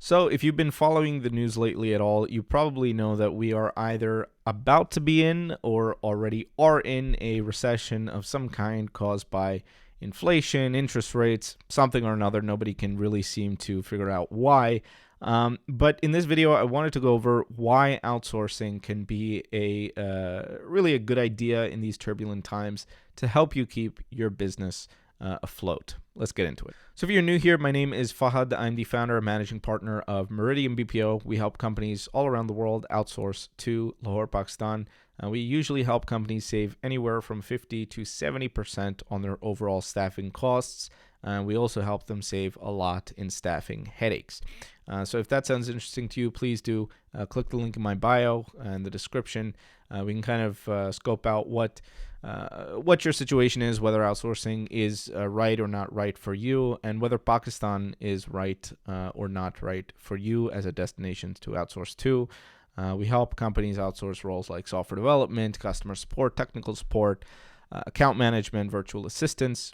So, if you've been following the news lately at all, you probably know that we are either about to be in or already are in a recession of some kind caused by inflation, interest rates, something or another. Nobody can really seem to figure out why. But in this video, I wanted to go over why outsourcing can be really a good idea in these turbulent times to help you keep your business afloat. Let's get into it. So if you're new here, my name is Fahad. I'm the founder and managing partner of Meridian BPO. We help companies all around the world outsource to Lahore, Pakistan. We usually help companies save anywhere from 50 to 70% on their overall staffing costs. We also help them save a lot in staffing headaches. So if that sounds interesting to you, please do click the link in my bio and the description. We can kind of scope out what your situation is, whether outsourcing is right or not right for you, and whether Pakistan is right or not right for you as a destination to outsource to. We help companies outsource roles like software development, customer support, technical support, account management, virtual assistants,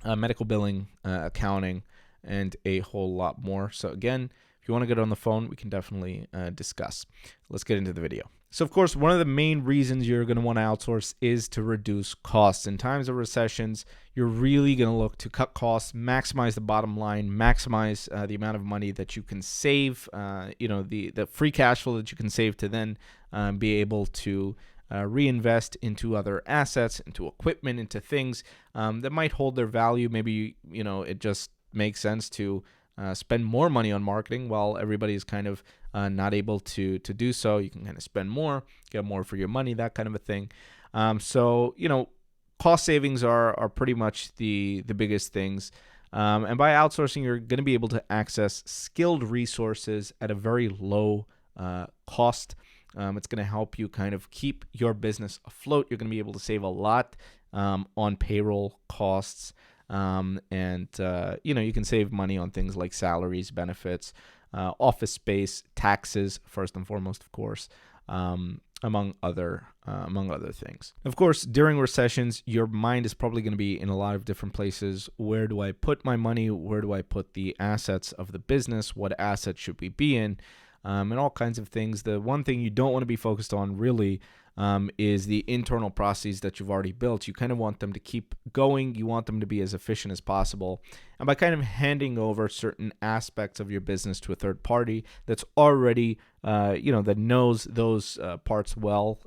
medical billing, accounting, and a whole lot more. So again, if you want to get on the phone, we can definitely discuss. Let's get into the video. So of course, one of the main reasons you're going to want to outsource is to reduce costs. In times of recessions, you're really going to look to cut costs, maximize the bottom line, maximize the amount of money that you can save, the free cash flow that you can save to then be able to reinvest into other assets, into equipment, into things that might hold their value. Maybe, it just makes sense to spend more money on marketing while everybody is kind of not able to do so. You can kind of spend more, get more for your money, that kind of a thing. Cost savings are pretty much the biggest things. And by outsourcing, you're going to be able to access skilled resources at a very low cost. It's going to help you kind of keep your business afloat. You're going to be able to save a lot on payroll costs. You can save money on things like salaries, benefits, office space, taxes, first and foremost, of course, among other things. Of course, during recessions, your mind is probably going to be in a lot of different places. Where do I put my money? Where do I put the assets of the business? What assets should we be in? And all kinds of things. The one thing you don't want to be focused on really is the internal processes that you've already built. You kind of want them to keep going. You want them to be as efficient as possible. And by kind of handing over certain aspects of your business to a third party that's already, that knows those parts well,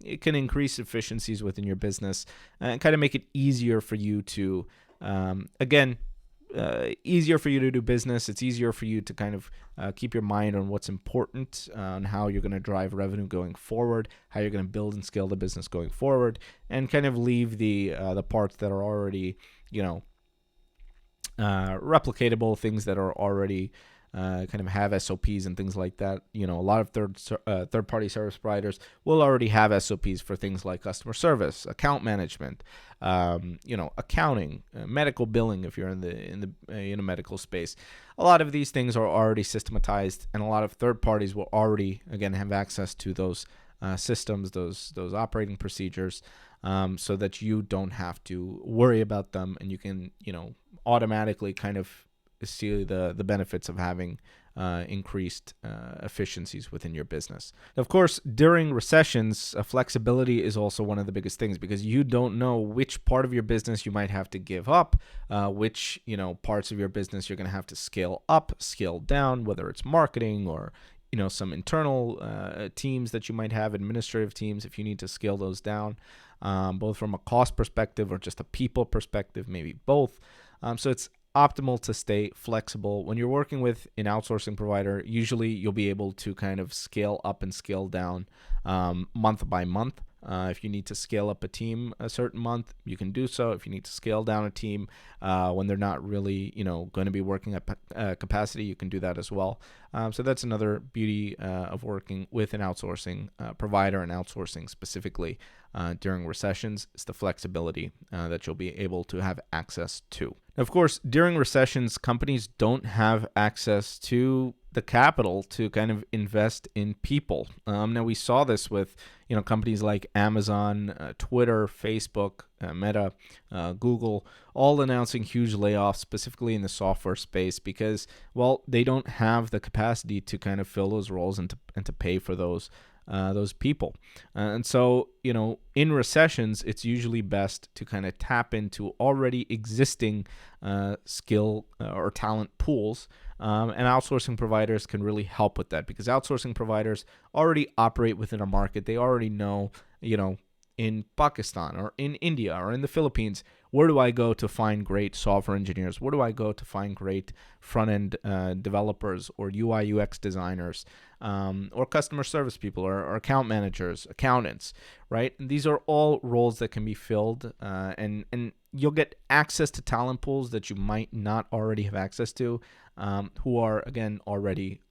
it can increase efficiencies within your business and kind of make it easier for you to, easier for you to do business. It's easier for you to kind of keep your mind on what's important, on how you're going to drive revenue going forward, how you're going to build and scale the business going forward, and kind of leave the parts that are already, replicatable, things that are already kind of have SOPs and things like that. A lot of third-party service providers will already have SOPs for things like customer service, account management, accounting, medical billing. If you're in the medical space, a lot of these things are already systematized, and a lot of third parties will already again have access to those systems, those operating procedures, so that you don't have to worry about them, and you can automatically kind of see the benefits of having increased efficiencies within your business. Of course, during recessions, flexibility is also one of the biggest things, because you don't know which part of your business you might have to give up, which parts of your business you're going to have to scale up, scale down, whether it's marketing or some internal teams that you might have, administrative teams, if you need to scale those down, both from a cost perspective or just a people perspective, maybe both. So it's optimal to stay flexible. When you're working with an outsourcing provider, usually you'll be able to kind of scale up and scale down month by month. If you need to scale up a team a certain month, you can do so. If you need to scale down a team when they're not really, going to be working at capacity, you can do that as well. So that's another beauty of working with an outsourcing provider and outsourcing specifically during recessions. Is the flexibility that you'll be able to have access to. Of course, during recessions, companies don't have access to the capital to kind of invest in people. Now we saw this with companies like Amazon, Twitter, Facebook, Meta, Google, all announcing huge layoffs, specifically in the software space, because they don't have the capacity to kind of fill those roles and to pay for those people. And so, in recessions, it's usually best to kind of tap into already existing skill or talent pools. And outsourcing providers can really help with that, because outsourcing providers already operate within a market. They already know, in Pakistan or in India or in the Philippines, where do I go to find great software engineers? Where do I go to find great front-end developers or UI UX designers, or customer service people, or account managers, accountants, right? And these are all roles that can be filled, and you'll get access to talent pools that you might not already have access to, who are, again, already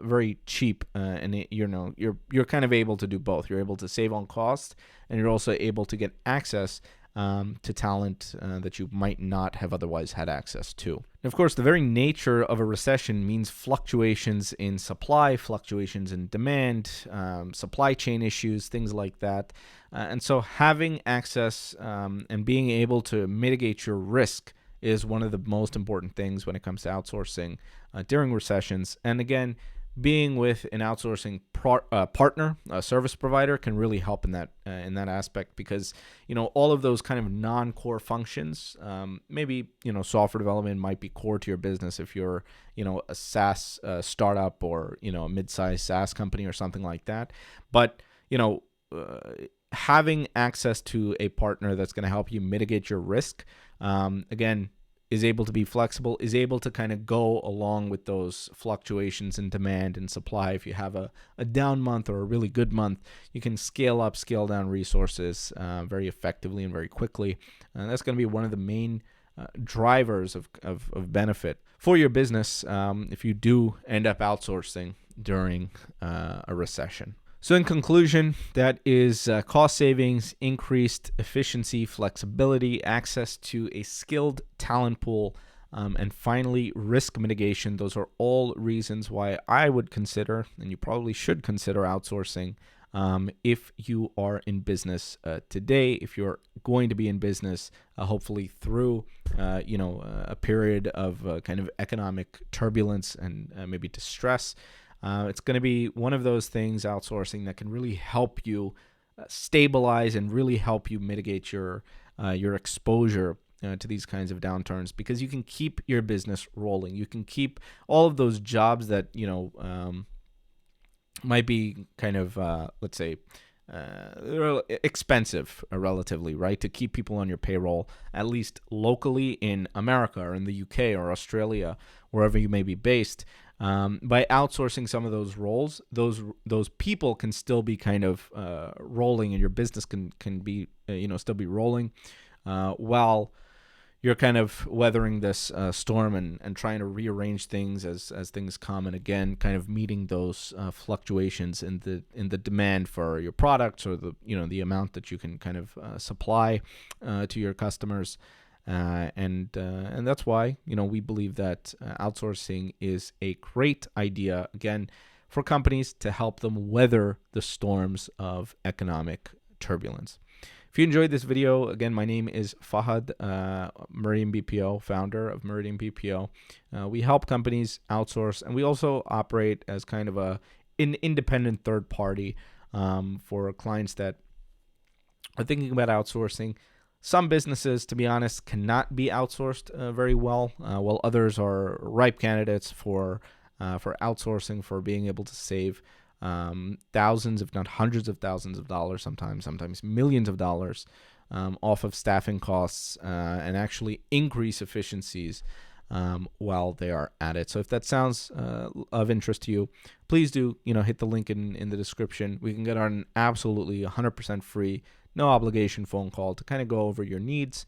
very cheap, and you're kind of able to do both. You're able to save on cost, and you're also able to get access to talent that you might not have otherwise had access to. And of course, the very nature of a recession means fluctuations in supply, fluctuations in demand, supply chain issues, things like that. And so having access and being able to mitigate your risk is one of the most important things when it comes to outsourcing during recessions. And again, being with an outsourcing partner, a service provider, can really help in that aspect, because all of those kind of non-core functions, maybe software development might be core to your business if you're a SaaS startup, or a mid-sized SaaS company or something like that. But having access to a partner that's going to help you mitigate your risk, again, is able to be flexible, is able to kind of go along with those fluctuations in demand and supply. If you have a down month or a really good month, you can scale up, scale down resources very effectively and very quickly. And that's going to be one of the main drivers of benefit for your business if you do end up outsourcing during a recession. So in conclusion, that is cost savings, increased efficiency, flexibility, access to a skilled talent pool, and finally, risk mitigation. Those are all reasons why I would consider, and you probably should consider, outsourcing if you are in business today, if you're going to be in business, hopefully through a period of kind of economic turbulence and maybe distress. It's going to be one of those things, outsourcing, that can really help you stabilize and really help you mitigate your exposure to these kinds of downturns, because you can keep your business rolling. You can keep all of those jobs that might be kind of let's say expensive relatively, right, to keep people on your payroll, at least locally in America or in the UK or Australia, wherever you may be based. By outsourcing some of those roles, those people can still be kind of rolling, and your business can be still be rolling while you're kind of weathering this storm and trying to rearrange things as things come, and again, kind of meeting those fluctuations in the demand for your products, or the amount that you can kind of supply to your customers. And that's why we believe that outsourcing is a great idea, again, for companies to help them weather the storms of economic turbulence. If you enjoyed this video, again, my name is Fahad, Meridian BPO, founder of Meridian BPO. We help companies outsource, and we also operate as kind of an independent third party for clients that are thinking about outsourcing. Some businesses, to be honest, cannot be outsourced very well, while others are ripe candidates for outsourcing, for being able to save thousands, if not hundreds of thousands of dollars, sometimes millions of dollars off of staffing costs, and actually increase efficiencies while they are at it. So if that sounds of interest to you, please do hit the link in the description. We can get on an absolutely 100% free, no obligation phone call to kind of go over your needs.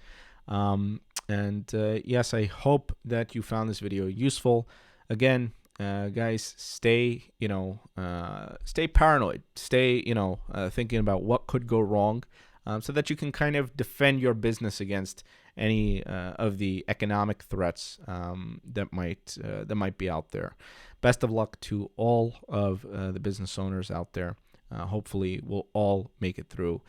Yes, I hope that you found this video useful. Again, guys, stay paranoid, stay thinking about what could go wrong, so that you can kind of defend your business against any of the economic threats that might be out there. Best of luck to all of the business owners out there. Hopefully, we'll all make it through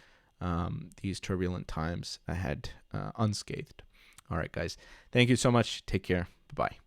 these turbulent times ahead unscathed. All right, guys. Thank you so much. Take care. Bye-bye.